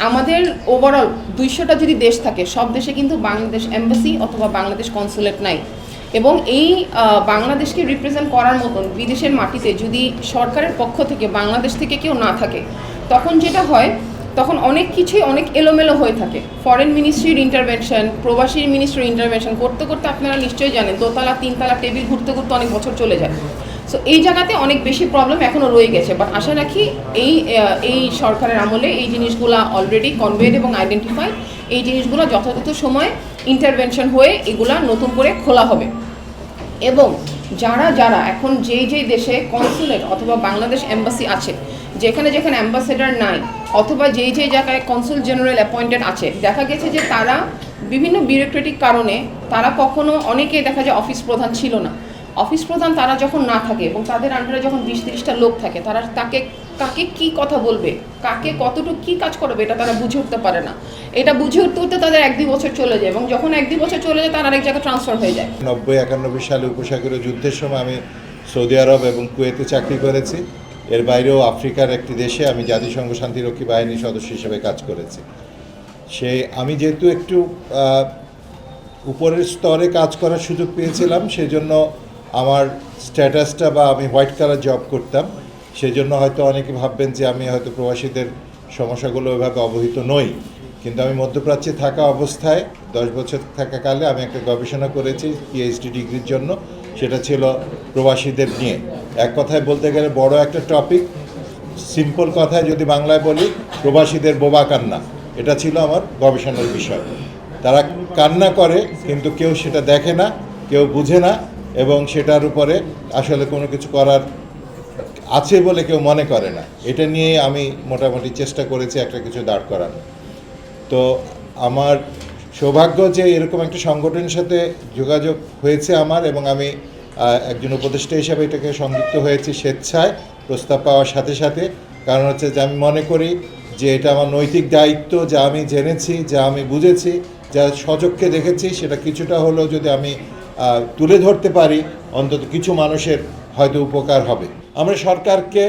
আমাদের ওভারঅল 200টা যদি দেশ থাকে, সব দেশে কিন্তু বাংলাদেশ এম্বাসি অথবা বাংলাদেশ কনসুলেট নাই। এবং এই বাংলাদেশকে রিপ্রেজেন্ট করার মতন বিদেশের মাটিতে যদি সরকারের পক্ষ থেকে বাংলাদেশ থেকে কেউ না থাকে, তখন যেটা হয়, তখন অনেক কিছুই অনেক এলোমেলো হয়ে থাকে। ফরেন মিনিস্ট্রির ইন্টারভেনশন, প্রবাসী মিনিস্ট্রির ইন্টারভেনশন করতে করতে আপনারা নিশ্চয়ই জানেন, দোতলা তিনতলা টেবিল ঘুরতে ঘুরতে অনেক বছর চলে যায়। সো এই জায়গাতে অনেক বেশি প্রবলেম এখনও রয়ে গেছে, বাট আশা রাখি এই সরকারের আমলে এই জিনিসগুলো অলরেডি কনভেড এবং আইডেন্টিফাইড। এই জিনিসগুলো যথাযথ সময় ইন্টারভেনশন হয়ে এগুলা নতুন করে খোলা হবে। এবং যারা যারা এখন যেই দেশে কনসুলেট অথবা বাংলাদেশ এম্বাসি আছে, যেখানে যেখানে অ্যাম্বাসেডার নাই, অথবা যেই জায়গায় কনসুল জেনারেল অ্যাপয়েন্টেড আছে, দেখা গেছে যে তারা বিভিন্ন বিউরোক্রেটিক কারণে তারা কখনো, অনেকে দেখা যায় অফিস প্রধান ছিল না। অফিস প্রধান তারা যখন না থাকে এবং তাদের আন্ডারে যখন 20-30টা লোক থাকে, তারা কাকে কি কথা বলবে, কাকে কতটুকু কী কাজ করবে, এটা তারা বুঝে উঠতে পারে না। এটা বুঝে উঠতে তাদের 1-2 বছর চলে যায়, এবং যখন 1-2 বছর চলে যায় তার আরেক জায়গায় ট্রান্সফার হয়ে যায়। 90-91 সালে উপসাগরীয় যুদ্ধের সময় আমি সৌদি আরব এবং কুয়েতে চাকরি করেছি। এর বাইরেও আফ্রিকার একটি দেশে আমি জাতিসংঘ শান্তিরক্ষী বাহিনীর সদস্য হিসেবে কাজ করেছি। আমি যেহেতু একটু উপরের স্তরে কাজ করার সুযোগ পেয়েছিলাম, সেজন্য আমার স্ট্যাটাসটা, বা আমি হোয়াইট কালার জব করতাম, সেজন্য হয়তো অনেকে ভাববেন যে আমি হয়তো প্রবাসীদের সমস্যাগুলো ওইভাবে অবহিত নই। কিন্তু আমি মধ্যপ্রাচ্যে থাকা অবস্থায় 10 বছর থাকাকালে আমি একটা গবেষণা করেছি পিএইচডি ডিগ্রির জন্য। সেটা ছিল প্রবাসীদের নিয়ে। এক কথায় বলতে গেলে বড় একটা টপিক, সিম্পল কথায় যদি বাংলায় বলি, প্রবাসীদের বোবা কান্না। এটা ছিল আমার গবেষণার বিষয়। তারা কান্না করে কিন্তু কেউ সেটা দেখে না, কেউ বুঝে না, এবং সেটার উপরে আসলে কোনো কিছু করার আছে বলে কেউ মনে করে না। এটা নিয়ে আমি মোটামুটি চেষ্টা করেছি একটা কিছু দাঁড় করানো। তো আমার সৌভাগ্য যে এরকম একটা সংগঠনের সাথে যোগাযোগ হয়েছে আমার, এবং আমি একজন উপদেষ্টা হিসাবে এটাকে সংযুক্ত হয়েছি স্বেচ্ছায়, প্রস্তাব পাওয়ার সাথে সাথে। কারণ হচ্ছে যে আমি মনে করি যে এটা আমার নৈতিক দায়িত্ব, যা আমি জেনেছি, যা আমি বুঝেছি, যা সচক্ষে দেখেছি, সেটা কিছুটা হলেও যদি আমি তুলে ধরতে পারি, অন্তত কিছু মানুষের হয়তো উপকার হবে। আমরা সরকারকে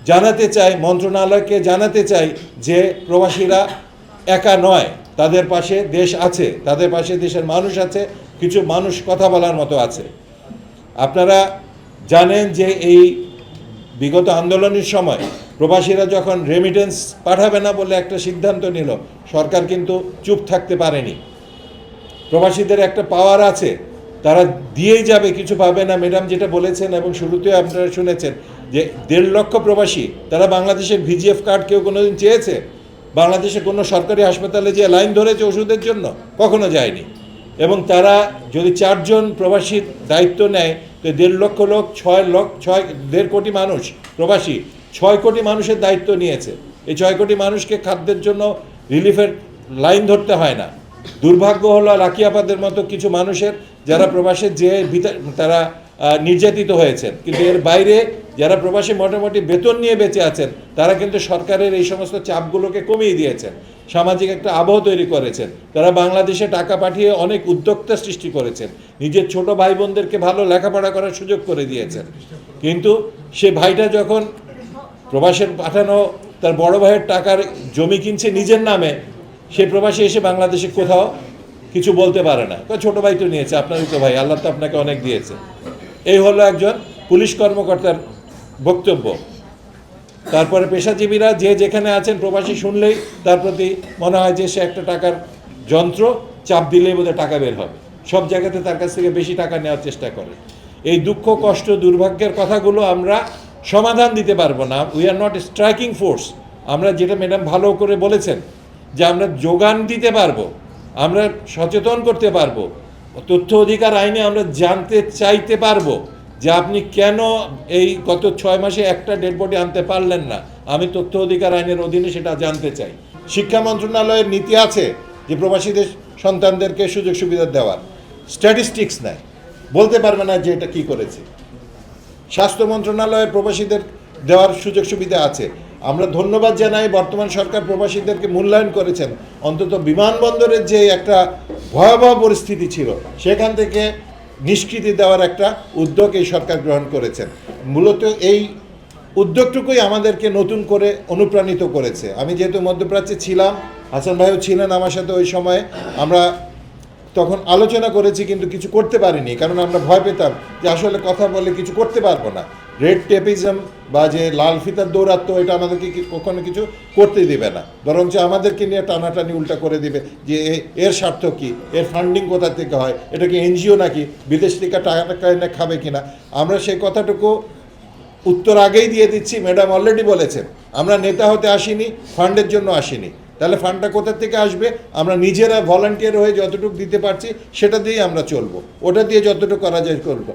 জানাতে চাই, মন্ত্রণালয়কে জানাতে চাই যে প্রবাসীরা একা নয়, তাদের পাশে দেশ আছে, তাদের পাশে দেশের মানুষ আছে, কিছু মানুষ কথা বলার মতো আছে। আপনারা জানেন যে এই বিগত আন্দোলনের সময় প্রবাসীরা যখন রেমিটেন্স পাঠাবে না বলে একটা সিদ্ধান্ত নিল, সরকার কিন্তু চুপ থাকতে পারেনি। প্রবাসীদের একটা পাওয়ার আছে, তারা দিয়েই যাবে, কিছু পাবে না। ম্যাডাম যেটা বলেছেন এবং শুরুতে আপনারা শুনেছেন যে 1.5 লক্ষ প্রবাসী, তারা বাংলাদেশের ভিজিএফ কার্ড কেউ কোনোদিন চেয়েছে? বাংলাদেশে কোনো সরকারি হাসপাতালে যে লাইন ধরেছে ওষুধের জন্য? কখনো যায়নি। এবং তারা যদি 4 জন প্রবাসীর দায়িত্ব নেয়, তো 1.5 লক্ষ লোক, 1.5 কোটি মানুষ প্রবাসী, 6 কোটি মানুষের দায়িত্ব নিয়েছে। এই 6 কোটি মানুষকে খাদ্যের জন্য রিলিফের লাইন ধরতে হয় না। দুর্ভাগ্য হলো রাকিয়াপাদের মতো কিছু মানুষের, যারা প্রবাসে যে তারা নির্যাতিত হয়েছেন, কিন্তু এর বাইরে যারা প্রবাসী মোটামুটি বেতন নিয়ে বেঁচে আছেন, তারা কিন্তু সরকারের এই সমস্ত চাপগুলোকে কমিয়ে দিয়েছেন, সামাজিক একটা আবহ তৈরি করেছেন। তারা বাংলাদেশে টাকা পাঠিয়ে অনেক উদ্যোক্তা সৃষ্টি করেছেন, নিজের ছোট ভাই বোনদেরকে ভালো লেখাপড়া করার সুযোগ করে দিয়েছেন। কিন্তু সে ভাইটা যখন প্রবাসের পাঠানো তার বড় ভাইয়ের টাকার জমি কিনছে নিজের নামে, সে প্রবাসী এসে বাংলাদেশে কোথাও কিছু বলতে পারে না। ছোট ভাই তো নিয়েছে, আপনারই তো ভাই, আল্লাহ তো আপনাকে অনেক দিয়েছে। এই হলো একজন পুলিশ কর্মকর্তার বক্তব্য। তারপরে পেশাজীবীরা যে যেখানে আছেন, প্রবাসী শুনলেই তার প্রতি মনে হয় যে সে একটা টাকার যন্ত্র, চাপ দিলেই বোধহয় টাকা বের হবে। সব জায়গাতে তার কাছ থেকে বেশি টাকা নেওয়ার চেষ্টা করে। এই দুঃখ, কষ্ট, দুর্ভাগ্যের কথাগুলো আমরা সমাধান দিতে পারবো না। We are not striking force. আমরা যেটা ম্যাডাম ভালো করে বলেছেন, যে আমরা যোগান দিতে পারবো, আমরা সচেতন করতে পারবো, তথ্য অধিকার আইনে আমরা জানতে চাইতে পারবো যে আপনি কেন এই গত 6 মাসে একটা ডেড বডি আনতে পারলেন না। আমি তথ্য অধিকার আইনের অধীনে সেটা জানতে চাই। শিক্ষা মন্ত্রণালয়ের নীতি আছে যে প্রবাসীদের সন্তানদেরকে সুযোগ সুবিধা দেওয়ার, স্ট্যাটিস্টিক্স নেয়, বলতে পারবে না যে এটা কী করেছে। স্বাস্থ্য মন্ত্রণালয়ের প্রবাসীদের দেওয়ার সুযোগ সুবিধা আছে। আমরা ধন্যবাদ জানাই, বর্তমান সরকার প্রবাসীদেরকে মূল্যায়ন করেছেন। অন্তত বিমানবন্দরের যে একটা ভয়াবহ পরিস্থিতি ছিল, সেখান থেকে নিষ্কৃতি দেওয়ার একটা উদ্যোগ এই সরকার গ্রহণ করেছেন। মূলত এই উদ্যোগটুকুই আমাদেরকে নতুন করে অনুপ্রাণিত করেছে। আমি যেহেতু মধ্যপ্রাচ্যে ছিলাম, হাসান ভাইও ছিলেন আমার সাথে ওই সময়ে। আমরা তখন আলোচনা করেছি কিন্তু কিছু করতে পারিনি, কারণ আমরা ভয় পেতাম যে আসলে কথা বলে কিছু করতে পারবো না। রেড টেপিজম বা যে লাল ফিতার দৌরাত্ম, এটা আমাদেরকে কখনো কিছু করতে দিবে না, বরঞ্চ আমাদেরকে নিয়ে টানাটানি উল্টা করে দিবে যে এর স্বার্থ কী, এর ফান্ডিং কোথা থেকে হয়, এটা কি এনজিও নাকি, বিদেশ থেকে টাকা এনে খাবে কিনা। আমরা সেই কথাটুকু উত্তর আগেই দিয়ে দিচ্ছি। ম্যাডাম অলরেডি বলেছেন আমরা নেতা হতে আসিনি, ফান্ডের জন্য আসিনি। তাহলে ফান্ডটা কোথা থেকে আসবে? আমরা নিজেরা ভলান্টিয়ার হয়ে যতটুকু দিতে পারছি সেটা দিয়েই আমরা চলবো, ওটা দিয়ে যতটুকু করা যায় করবো।